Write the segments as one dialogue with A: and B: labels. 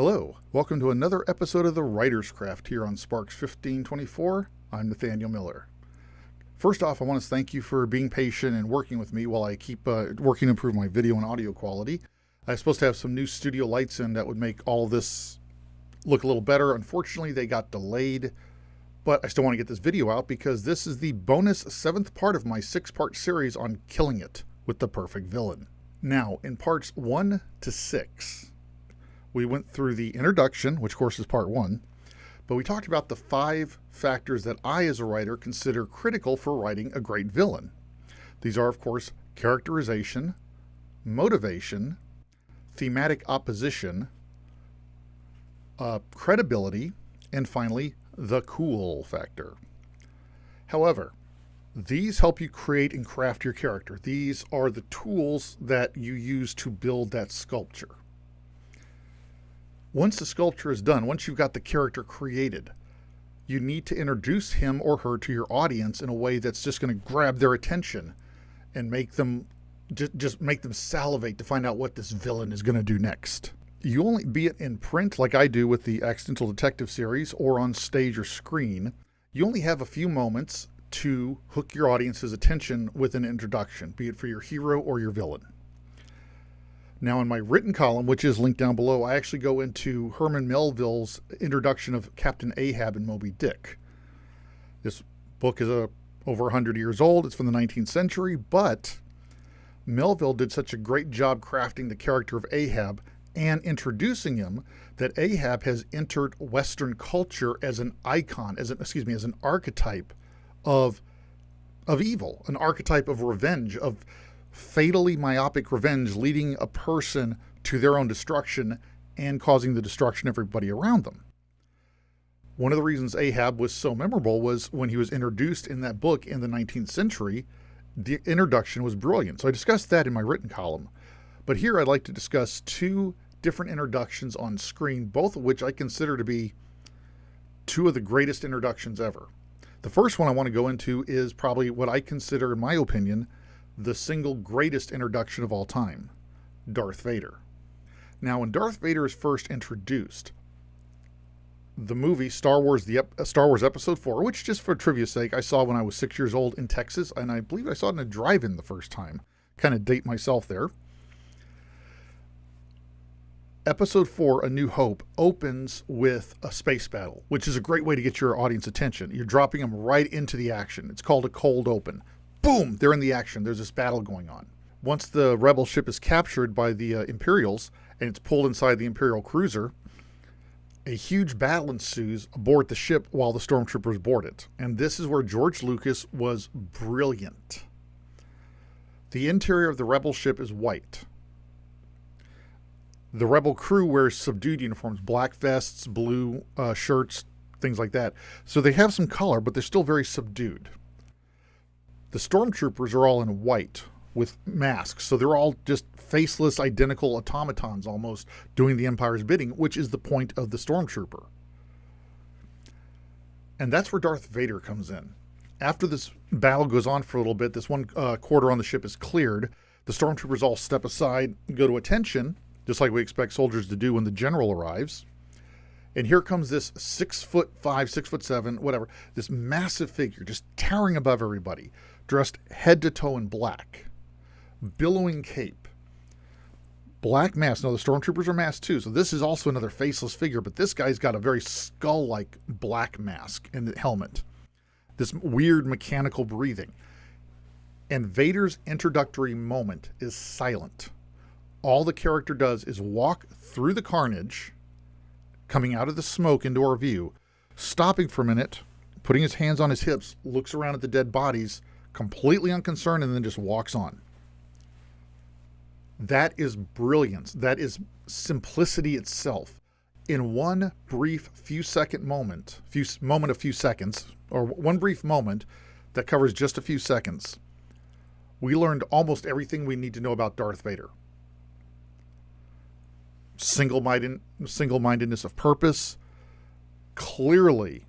A: Hello, welcome to another episode of The Writer's Craft here on Sparks 1524. I'm Nathaniel Miller. First off, I want to thank you for being patient and working with me while I keep working to improve my video and audio quality. I was supposed to have some new studio lights in that would make all of this look a little better. Unfortunately, they got delayed, but I still want to get this video out because this is the bonus 7th part of my 6-part series on killing it with the perfect villain. Now, in parts 1 to 6, we went through the introduction, which of course is part 1, but we talked about the 5 factors that I, as a writer, consider critical for writing a great villain. These are, of course, characterization, motivation, thematic opposition, credibility, and finally, the cool factor. However, these help you create and craft your character. These are the tools that you use to build that sculpture. Once the sculpture is done, once you've got the character created, you need to introduce him or her to your audience in a way that's just going to grab their attention and make them just make them salivate to find out what this villain is going to do next. You only, be it in print like I do with the Accidental Detective series or on stage or screen, you only have a few moments to hook your audience's attention with an introduction, be it for your hero or your villain. Now, in my written column, which is linked down below, I actually go into Herman Melville's introduction of Captain Ahab in Moby Dick. This book is over 100 years old. It's from the 19th century, but Melville did such a great job crafting the character of Ahab and introducing him that Ahab has entered Western culture as an icon, as an archetype of evil, an archetype of revenge, of fatally myopic revenge, leading a person to their own destruction and causing the destruction of everybody around them. One of the reasons Ahab was so memorable was when he was introduced in that book in the 19th century, the introduction was brilliant. So I discussed that in my written column. But here I'd like to discuss 2 different introductions on screen, both of which I consider to be 2 of the greatest introductions ever. The first one I want to go into is probably what I consider, in my opinion, the single greatest introduction of all time, Darth Vader. Now, when Darth Vader is first introduced, the movie Star Wars Episode 4, which, just for trivia's sake, I saw when I was 6 years old in Texas, and I believe I saw it in a drive-in the first time. Kind of date myself there. Episode 4, A New Hope, opens with a space battle, which is a great way to get your audience attention. You're dropping them right into the action. It's called a cold open. Boom! They're in the action. There's this battle going on. Once the rebel ship is captured by the Imperials and it's pulled inside the Imperial cruiser, a huge battle ensues aboard the ship while the stormtroopers board it. And this is where George Lucas was brilliant. The interior of the rebel ship is white. The rebel crew wears subdued uniforms, black vests, blue shirts, things like that. So they have some color, but they're still very subdued. The stormtroopers are all in white with masks, so they're all just faceless, identical automatons almost doing the Empire's bidding, which is the point of the stormtrooper. And that's where Darth Vader comes in. After this battle goes on for a little bit, this one quarter on the ship is cleared. The stormtroopers all step aside, go to attention, just like we expect soldiers to do when the general arrives. And here comes this 6'5", 6'7", whatever, this massive figure just towering above everybody, dressed head to toe in black, billowing cape, black mask. Now, the stormtroopers are masked too, so this is also another faceless figure, but this guy's got a very skull-like black mask and the helmet, this weird mechanical breathing. And Vader's introductory moment is silent. All the character does is walk through the carnage, coming out of the smoke into our view, stopping for a minute, putting his hands on his hips, looks around at the dead bodies, completely unconcerned, and then just walks on. That is brilliance. That is simplicity itself. In one brief few seconds, or one brief moment that covers just a few seconds, we learned almost everything we need to know about Darth Vader. Single-mindedness of purpose, clearly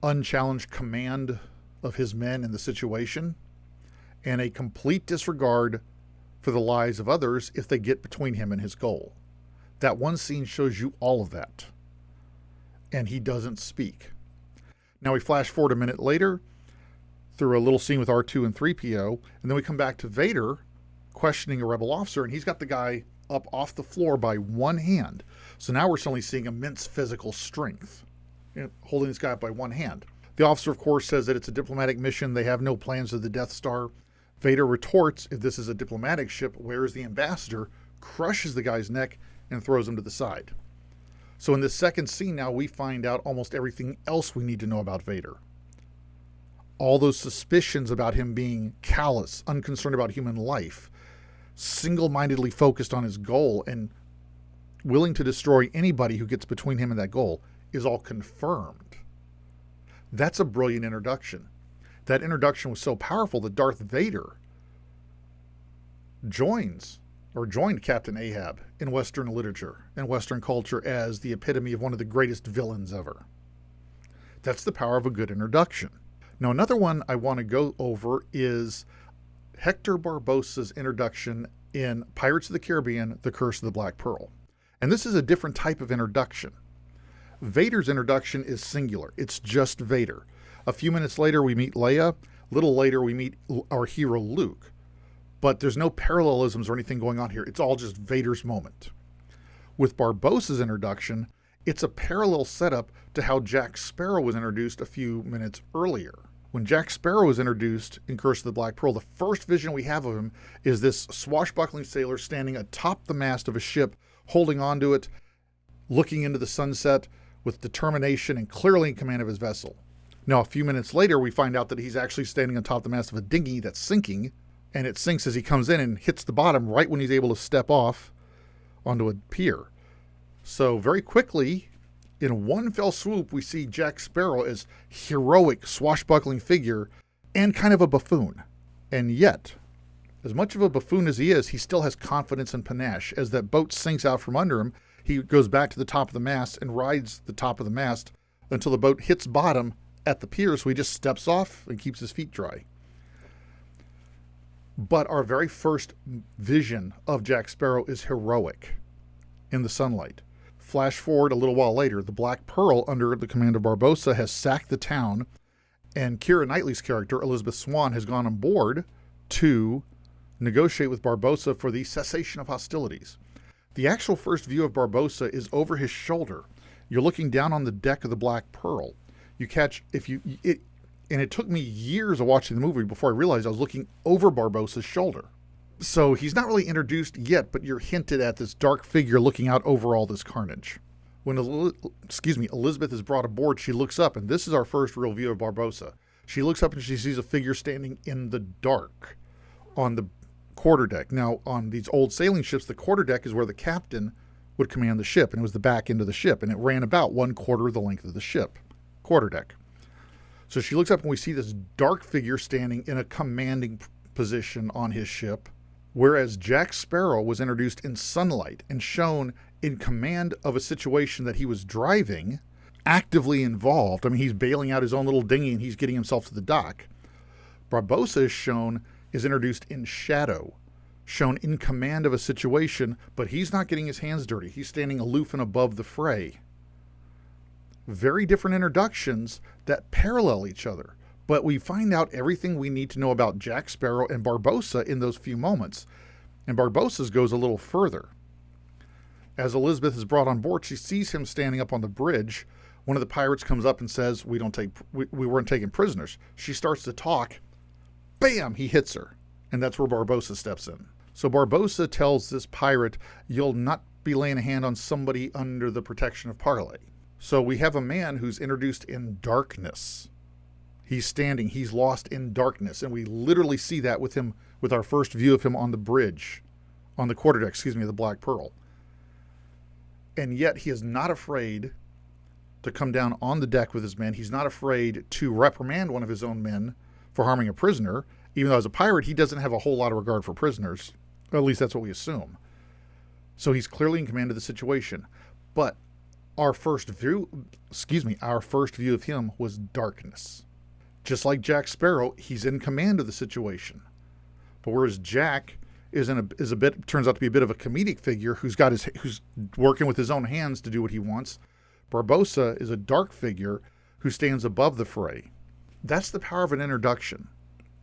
A: unchallenged command of his men in the situation, and a complete disregard for the lives of others if they get between him and his goal. That one scene shows you all of that. And he doesn't speak. Now we flash forward a minute later through a little scene with R2 and 3PO, and then we come back to Vader questioning a rebel officer, and he's got the guy up off the floor by one hand. So now we're suddenly seeing immense physical strength, holding this guy up by one hand. The officer, of course, says that it's a diplomatic mission. They have no plans of the Death Star. Vader retorts, if this is a diplomatic ship, where is the ambassador? Crushes the guy's neck and throws him to the side. So in this second scene now, we find out almost everything else we need to know about Vader. All those suspicions about him being callous, unconcerned about human life, single-mindedly focused on his goal, and willing to destroy anybody who gets between him and that goal is all confirmed. That's a brilliant introduction. That introduction was so powerful that Darth Vader joined Captain Ahab in Western literature and Western culture as the epitome of one of the greatest villains ever. That's the power of a good introduction. Now, another one I want to go over is Hector Barbossa's introduction in Pirates of the Caribbean, The Curse of the Black Pearl. And this is a different type of introduction. Vader's introduction is singular. It's just Vader. A few minutes later, we meet Leia. A little later, we meet our hero Luke. But there's no parallelisms or anything going on here. It's all just Vader's moment. With Barbossa's introduction, it's a parallel setup to how Jack Sparrow was introduced a few minutes earlier. When Jack Sparrow was introduced in Curse of the Black Pearl, the first vision we have of him is this swashbuckling sailor standing atop the mast of a ship, holding onto it, looking into the sunset with determination and clearly in command of his vessel. Now, a few minutes later, we find out that he's actually standing atop the mast of a dinghy that's sinking, and it sinks as he comes in and hits the bottom right when he's able to step off onto a pier. So very quickly, in one fell swoop, we see Jack Sparrow as heroic, swashbuckling figure and kind of a buffoon. And yet, as much of a buffoon as he is, he still has confidence and panache. As that boat sinks out from under him, he goes back to the top of the mast and rides the top of the mast until the boat hits bottom at the pier, so he just steps off and keeps his feet dry. But our very first vision of Jack Sparrow is heroic in the sunlight. Flash forward a little while later, the Black Pearl, under the command of Barbossa, has sacked the town, and Keira Knightley's character, Elizabeth Swann, has gone on board to negotiate with Barbossa for the cessation of hostilities. The actual first view of Barbossa is over his shoulder. You're looking down on the deck of the Black Pearl. You catch, and it took me years of watching the movie before I realized I was looking over Barbossa's shoulder. So he's not really introduced yet, but you're hinted at this dark figure looking out over all this carnage. When Elizabeth is brought aboard, she looks up, and this is our first real view of Barbossa. She looks up and she sees a figure standing in the dark on the quarterdeck. Now, on these old sailing ships, the quarterdeck is where the captain would command the ship, and it was the back end of the ship, and it ran about 1/4 of the length of the ship, quarterdeck. So she looks up and we see this dark figure standing in a commanding position on his ship, whereas Jack Sparrow was introduced in sunlight and shown in command of a situation that he was driving, actively involved. I mean, he's bailing out his own little dinghy and he's getting himself to the dock. Barbossa is introduced in shadow, shown in command of a situation, but he's not getting his hands dirty. He's standing aloof and above the fray. Very different introductions that parallel each other. But we find out everything we need to know about Jack Sparrow and Barbossa in those few moments. And Barbossa's goes a little further. As Elizabeth is brought on board, she sees him standing up on the bridge. One of the pirates comes up and says, we weren't taking prisoners. She starts to talk. Bam! He hits her. And that's where Barbossa steps in. So Barbossa tells this pirate, you'll not be laying a hand on somebody under the protection of parley. So we have a man who's introduced in darkness. He's standing, he's lost in darkness, and we literally see that with him, with our first view of him on the bridge, on the quarterdeck, of the Black Pearl. And yet he is not afraid to come down on the deck with his men. He's not afraid to reprimand one of his own men for harming a prisoner, even though as a pirate, he doesn't have a whole lot of regard for prisoners. Or at least that's what we assume. So he's clearly in command of the situation. But our first view of him was darkness. Just like Jack Sparrow, he's in command of the situation. But whereas Jack turns out to be a bit of a comedic figure who's working with his own hands to do what he wants. Barbossa is a dark figure who stands above the fray. That's the power of an introduction.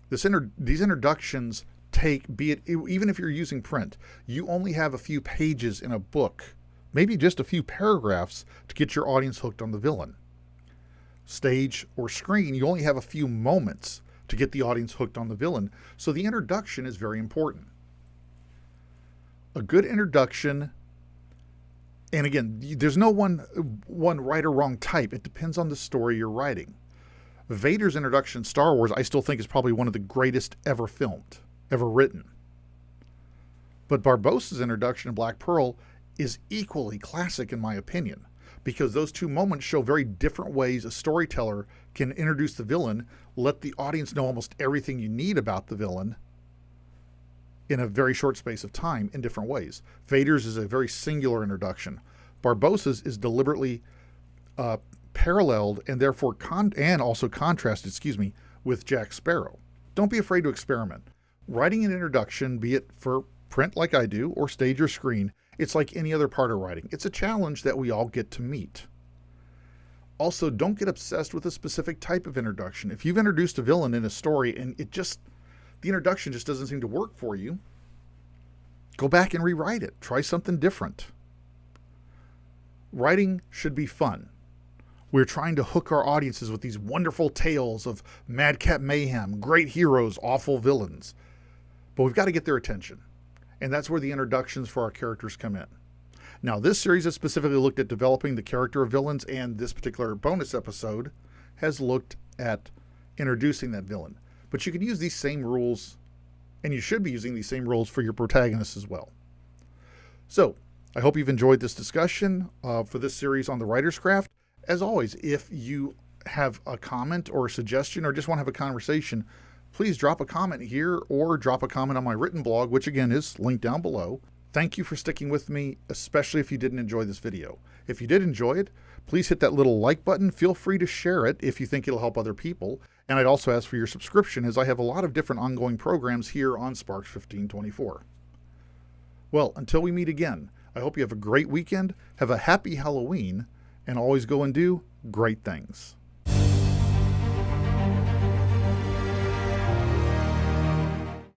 A: These introductions even if you're using print, you only have a few pages in a book, maybe just a few paragraphs to get your audience hooked on the villain. Stage or screen, you only have a few moments to get the audience hooked on the villain. So the introduction is very important. A good introduction, and again, there's no one right or wrong type. It depends on the story you're writing. Vader's introduction in Star Wars, I still think, is probably one of the greatest ever filmed, ever written. But Barbossa's introduction in Black Pearl is equally classic in my opinion, because those two moments show very different ways a storyteller can introduce the villain, let the audience know almost everything you need about the villain in a very short space of time in different ways. Vader's is a very singular introduction. Barbossa's is deliberately paralleled and therefore also contrasted, with Jack Sparrow. Don't be afraid to experiment. Writing an introduction, be it for print like I do, or stage or screen, it's like any other part of writing. It's a challenge that we all get to meet. Also, don't get obsessed with a specific type of introduction. If you've introduced a villain in a story and the introduction just doesn't seem to work for you, go back and rewrite it. Try something different. Writing should be fun. We're trying to hook our audiences with these wonderful tales of madcap mayhem, great heroes, awful villains. But we've got to get their attention. And that's where the introductions for our characters come in. Now, this series has specifically looked at developing the character of villains, and this particular bonus episode has looked at introducing that villain. But you can use these same rules, and you should be using these same rules for your protagonists as well. So, I hope you've enjoyed this discussion for this series on the writer's craft. As always, if you have a comment or a suggestion or just want to have a conversation, please drop a comment here or drop a comment on my written blog, which again is linked down below. Thank you for sticking with me, especially if you didn't enjoy this video. If you did enjoy it, please hit that little like button. Feel free to share it if you think it'll help other people. And I'd also ask for your subscription, as I have a lot of different ongoing programs here on Sparks 1524. Well, until we meet again, I hope you have a great weekend, have a happy Halloween, and always go and do great things.